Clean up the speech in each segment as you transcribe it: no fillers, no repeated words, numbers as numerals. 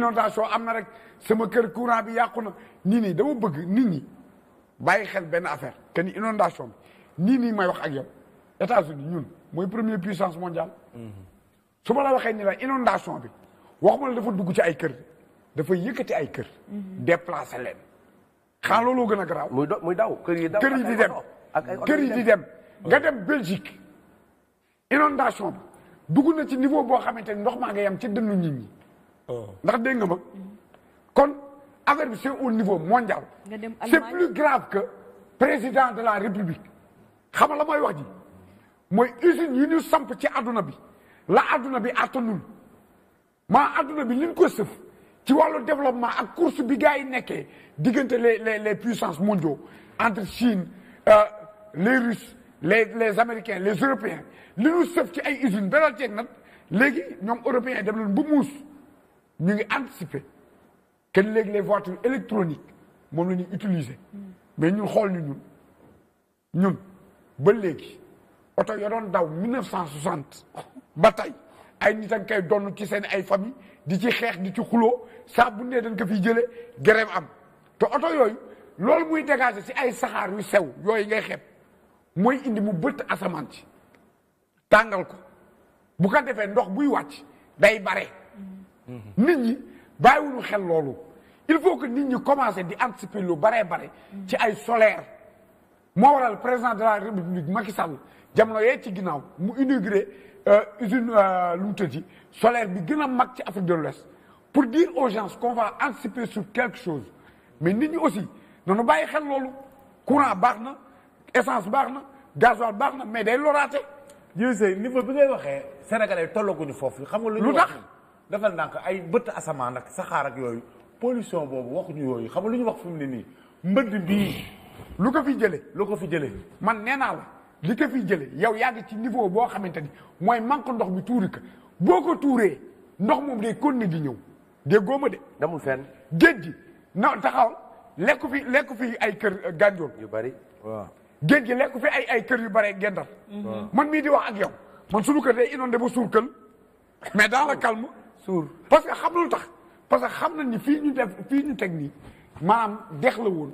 inondation am na rek sama kër courant bi yàqu na nii dama bëgg nit ñi bàyyi xel benn affaire que ni inondation bi nii may wax ak yow États-Unis ñun mooy première puissance mondiale. su ma la waxee ni la inondation bi waxuma la dafa dugg ci ay kër dafa yëkkati ay kër. déplacer leen. xanaa looloo gën a garaaw. muy daw kër yi daw kër yi di dem kër yi di dem. nga dem Belgique inondation bi dugg na ci niveau boo xamante ni ndox maa nga yem ci dënnu nit ñi. ndax dégg nga ma. kon affaire bi c'est au niveau mondial. C'est plus grave que président de la République. xam nga la mooy wax ji mooy usine yi ñu samp ci adduna bi la adduna bi attanul maa adduna bi liñ ko sëf ci wàllu développement ak course bi gars yi nekkee diggante les puissances mondiaux entre Chine les Russes les Américains les Européens li ñu sëf ci ay usines beneen ceeg nag léegi ñoom européens dem leen ba muus ñu ngi anticiper que léegi les voitures électroniques moom la ñuy utiliser mais ñun xool ñu ñun ba léegi oto ya doon daw 1960 ba tey ay nit a ngi koy donn ci seen ay famille di ci xeex di ci xuloo saa bu nee dañ ko fiy jëlee grève am te oto yooyu loolu muy dégager ci ay saxaar yu sew yooyu ngay xeeb mooy indi mu bëtt asamaan ci tàngal ko bu ko defee ndox buy wàcc day bare nit ñi bàyyiwuñu xel loolu il faut que nit ñi commencer di anticiper lu bare ci ay solaire moo waral président de la République Macky Sall jamono yee ci ginnaaw mu inauguré usine lu mu tëddi solaire bi gën a mag ci Afrique de l'Ouest pour dire aux gens qu'on va anticiper sur quelque chose mais nit ñi aussi noonu bàyyi xel loolu courant baax na essence baax na gasoil baax na mais day loraate. jërëjëf niveau bi ngay waxee sénégalais tollaguñu foofu xam nga lu tax dafa ndànk ay bëtt asamaan ak saxaar ak yooyu pollution boobu waxuñu yooyu xam nga lu ñu wax fi mu ne nii mbënd bii lu ko fi jëlee man nee naa la li ko fi jëlee yow yaa ngi ci niveau boo xamante ni mooy manque ndox mi tuuri ko boo ko tuuree ndox moom day continuer di ñëw déggoo ma de. demul fenn géej gi na taxaw lekku fi ay kër gànjool yu bari waaw géej gi lekku fi ay kër yu bari gendal man mii di wax ak yow man suñu kër day inondé ba suur kël mais dans le calme suur parce que xam lu tax parce que xam na ni fii ñu teg nii maanaam dex la woon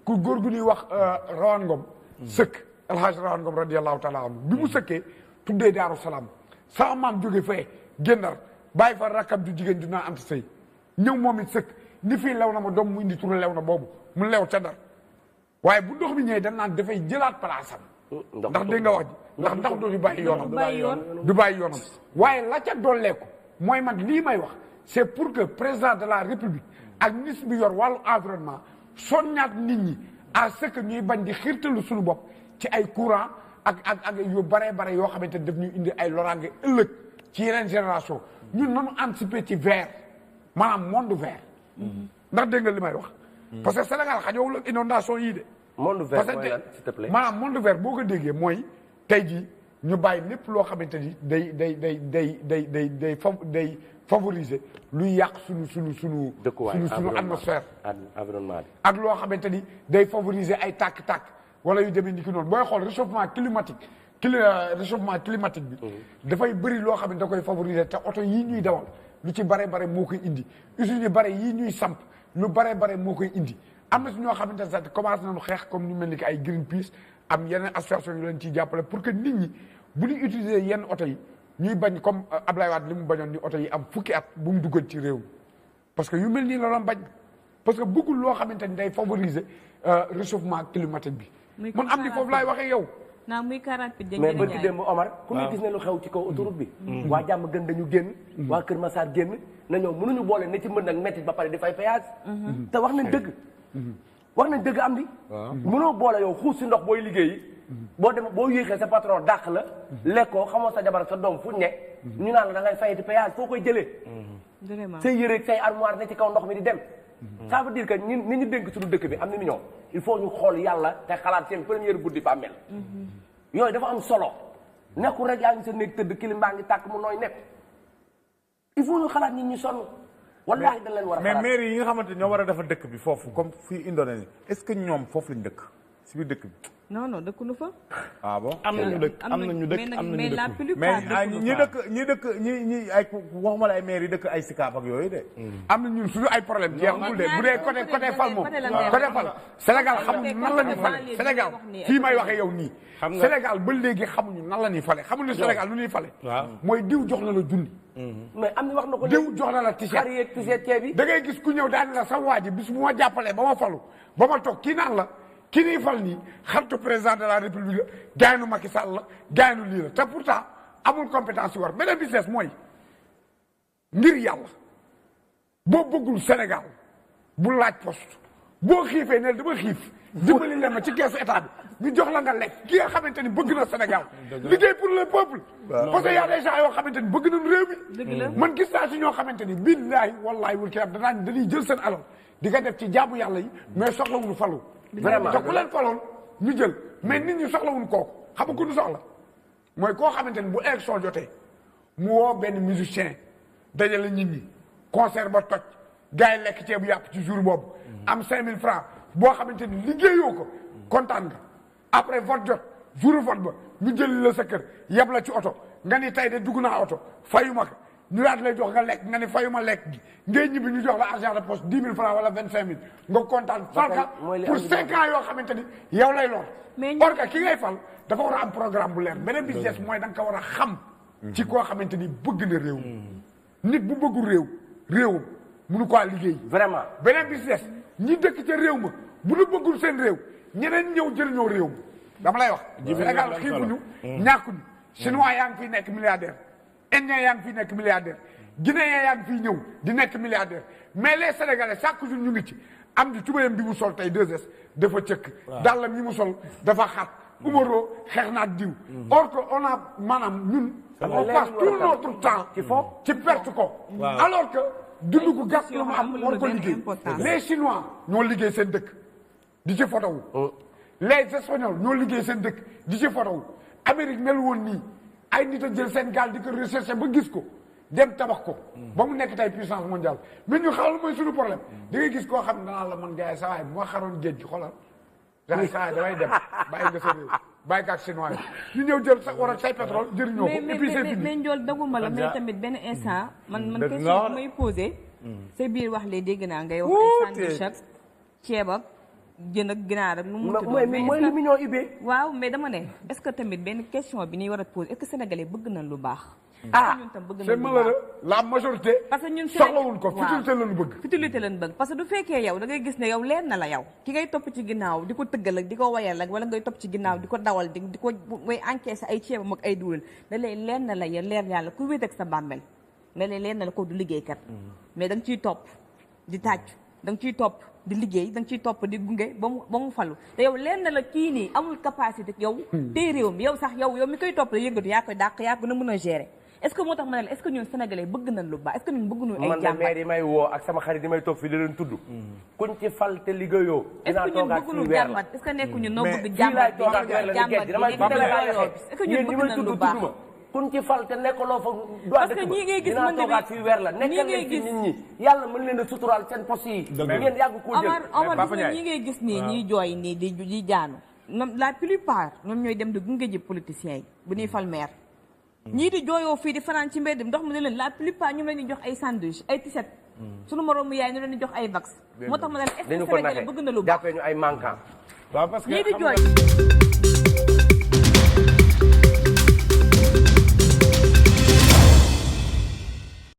ku góor gu ñuy wax Rawaan Ngom sëkk El Hadj Rawaan Ngom radiyallahu taala anhu bi mu sëkkee tuddee Daaru Salaam sama maam jóge fee géndar bàyyi fa rakkam ju jigéen ju naa am sëy ñëw moom it sëkk ni fii lew na ma doom mu indi turu lew na boobu mu lew ca Ndar waaye bu ndox mi ñëwee dañ naan dafay jëlaat place am ndax dégg nga wax ji ndax ndox du bàyyi yoonam waaye la ca dolleeku mooy man lii may wax c'est pour que président de la République ak ministre bi yor wàllu environnement soññaat nit ñi à ce que ñuy bañ di xiirtalu suñu bopp ci ay courant ak yu bare yoo xamante ne daf ñuy indi ay loraange ëllëg ci yeneen génération ñun nanu anticiper ci vert maanaam monde vert ndax dégg nga li may wax parce que Sénégal xajoowul ak inondation yii de monde vert mooy lan s'il te plaît maanaam monde vert boo ko déggee mooy tey jii ñu bàyyi lépp loo xamante ni day favoriser luy yàq suñu atmosphère environnement bi ak loo xamante ni day favoriser ay tàkk-tàkk wala yu demee ni ki noonu booy xool réchauffement climatique bi dafay bëri loo xam ne da koy favoriser te oto yii ñuy dawal lu ci bare moo koy indi usines yu bare yii ñuy samp lu bare moo koy indi am na si ñoo xamante ne sax commencé nañu xeex comme ñu mel ni que ay Greenpeace am yeneen association yu leen ciy jàppale pour que nit ñi bu ñu utiliser yenn oto yi ñuy bañ comme Ablaye Wade li mu bañoon ni oto yi am fukki at bu mu duggal ci réew mi parce que yu mel nii la doon bañ parce que bëggul loo xamante ni day favoriser réchauffement climatique bi. man am ni foofu laay waxee yow. naa muy 48 mais ba ci démb Omar ku ñu gis ne lu xew ci kaw autoroute bi. waa jàmm gën dañu génn. waa Kër Massar génn na ñoom mënuñu boole ne ci mbënd ak métti ba pare di fay péage. te wax nañ dëgg. am di. mënoo boole yow xuus si ndox booy liggéeyi. boo yéexee sa patron dàq la. lekkoo xamoo sa jabar sa doom fu ne. ñu naan la da ngay fayati péage foo koy jëlee. vraiment say yëre say armoire ne ci kaw ndox mi di dem. ça veut dire que ni ñu dénk suñu dëkk bi am na ni ñoom il faut ñu xool yàlla te xalaat seen première guddi bàmmeel. yooyu dafa am solo nekkul rek yaa ngi sa néeg tëdd kilim baa ngi tàkk mu nooy nekk il faut ñu xalaat nit ñi sonn. wallaahi dañ leen war a xalaat mais maire yi nga xamante ñoo war a defar dëkk bi foofu comme fii Indonésie est-ce que ñoom foofu lañ dëkk si biir dëkk bi. non dëkkunu fa. ah bon am na ñu dëkk am na ñu dëkk am na mais ñu la dëkk. plupart mais ñi dëkk ñi ay waxuma la ay maire yi dëkk ay Sicap ak yooyu de. am na ñun suñu ay problème jeexul de bu dee côté fal moom côté fal Sénégal xamuñu nan la ñuy fale Sénégal fii may waxee yow nii Sénégal ba léegi xamuñu nan la ñuy fale xamuñu Sénégal lu ñuy fale mooy diw jox na la junni mais am na wax na ko diw jox na la t-shirt xar yeeg t-shirt ceeb bi da ngay gis ku ñëw daan la sa waa ji bis bu ma jàppalee ba ma falu ba ma toog kii naan la ki nii fal nii xaritu président de la république gaaynu Macky Sall la gaaynu lii la te pourtant amul compétence yu war beneen business mooy ngir yàlla boo bëggul Sénégal bu laaj poste boo xiifee ne dama xiif dimbali leen ma ci keesu état bi ñu jox la nga lekk ki nga xamante ni bëgg na Sénégal liggéey pour le peuple parce que y a des gens yoo xamante ni bëgg nañ réew mi man gis naa si ñoo xamante ni billaahi wallaahi wul kiyam dañuy jël seen alal di nga def ci jaamu yàlla yi mais soxlawuñu falu vraiment te ku leen faloon ñu jël mais nit ñi soxlawuñu kooku xam nga ku ñu soxla mooy koo xamante ni bu élection jotee mu woo benn musicien dajale nit ñi concert ba toj gars yi lekk ceebu yàpp ci jour boobu am 5000 francs boo xamante ni liggéeyoo ko kontaan nga après vote jot jour vote ba ñu jël la sa kër yeb la ci oto nga ni tey de dugg naa oto fayuma ko ñu daal lay jox nga lekk nga ni fayuma lekk gi ngay ñibbi ñu jox la argent de poche 10 000 francs wala 25 000 nga kontaan falka pour 5 ans yoo xamante ni yow lay lor or que ki ngay fal dafa war a am programme bu leer beneen business mooy da nga ko war a xam ci koo xamante ni bëgg na réew nit bu bëggul réewam mënu ko liggéey vraiment beneen business ñi dëkk ca réew ma bu ñu bëggul seen réew ñeneen ñëw jëriñoo réew mi dama lay wax Sénégal xiifuñu ñàkkuñu chinois yaa ngi fiy nekk milliardaire indien yaa ngi fiy nekk milliardaire guinéen yaa ngi fiy ñëw di nekk milliardaire mais les sénégalais chaque jour ñu ngi ci am di tubayam bi mu sol tey 2S dafa cëkk dàllam yi mu sol dafa xat umaro xeex naat diw or que on a maanaam ñun on passe tout notre temps ci perte ko alors que dund gu gàtt lu mu am war ko liggéey les chinois ñoo liggéey seen dëkk di ci fotowu les espagnols ñoo liggéey seen dëkk di ci fotowu Amérique mel woon nii ay nit a jël seen gaal di ko recherché ba gis ko dem tabax ko ba mu nekk tey puissance mondiale mais ñu xamal mooy suñu problème da ngay gis koo xam ne danaa la man gars yi sa waay bu ma xaroon géej gi xoolal gars yi sa waay damay dem bàyyi nga sa réew bàyyi ko ak chinois yi ñu ñëw jël sa war a say pétrole jëriñoo ko et puis c'est fini mais njool daguma la mais tamit benn instant man question bi may posé sa biir wax lee dégg naa ngay wax ay sandwich ak ceeb ak jën ak ginaar ak nu mu tudd mooy li mu ñoo ubbee waaw mais dama ne est-ce que tamit benn question bi ñuy war a posé est-ce que sénégalais bëgg nañ lu baax ñun tam bëgg nañ c'est lu baax malheureux la majorité parce que ñun soxlawuñ ko futilité lañu bëgg futilité lañu bëgg parce que du fekkee yow da ngay gis ne yow leer na la yow ki ngay topp ci ginnaaw di ko tëggal ak di ko wayal ak wala ngay topp ci ginnaaw di ko dawal di ko ngay encaissé ay ceebam ak ay duwal da lay leer na la ya leer yàlla ku wéet ak sa bàmmel da lay leer na la ko du liggéeykat mais da nga ciy topp di tàcc da nga ciy topp di liggéey da nga ciy topp di gunge ba mu falu te yow leen na la kii nii amul capacité yow tey réew mi yow sax yow mi koy topp da yëngatu yaa koy dàq yaa ko na mën a gérer est-ce que moo tax ma ne la est-ce que ñun sénégalais bëgg nañ lu baax est-ce que ñun bëgguñu ay jàmbat man de maire yi may woo ak sama xarit yi may toog fii di leen tudd kuñ ci fal te liggéeyoo est-ce que ñun bëgguñu jàmbat est-ce que nekkuñu noo bëgg jàmbat bi est-ce que ñun bëgg nañ lu baax kun ci fal te nekkaloo fa parce que ñii ngay gis dinaa toogaat fii weer la nekkal leen ci nit ñi yàlla mën leen a suturaal seen poste yi ngeen yàgg koo jël Omar gis nga ñi ngay gis nii ñiy jooy nii di jaanu ñoom la plupart ñoom ñooy dem di gunge ji politiciens yi bu ñuy fal maire ñii di jooyoo fii di fanaan ci mbedd ndox mi ne leen la plupart ñu leen di jox ay sandwich ay t-shirt suñu moroomu yaay ñu leen di jox ay vax moo tax ma ne est-ce que Sénégalais bëgg na lu baax jàppee ñu ay manquant ñii di jooy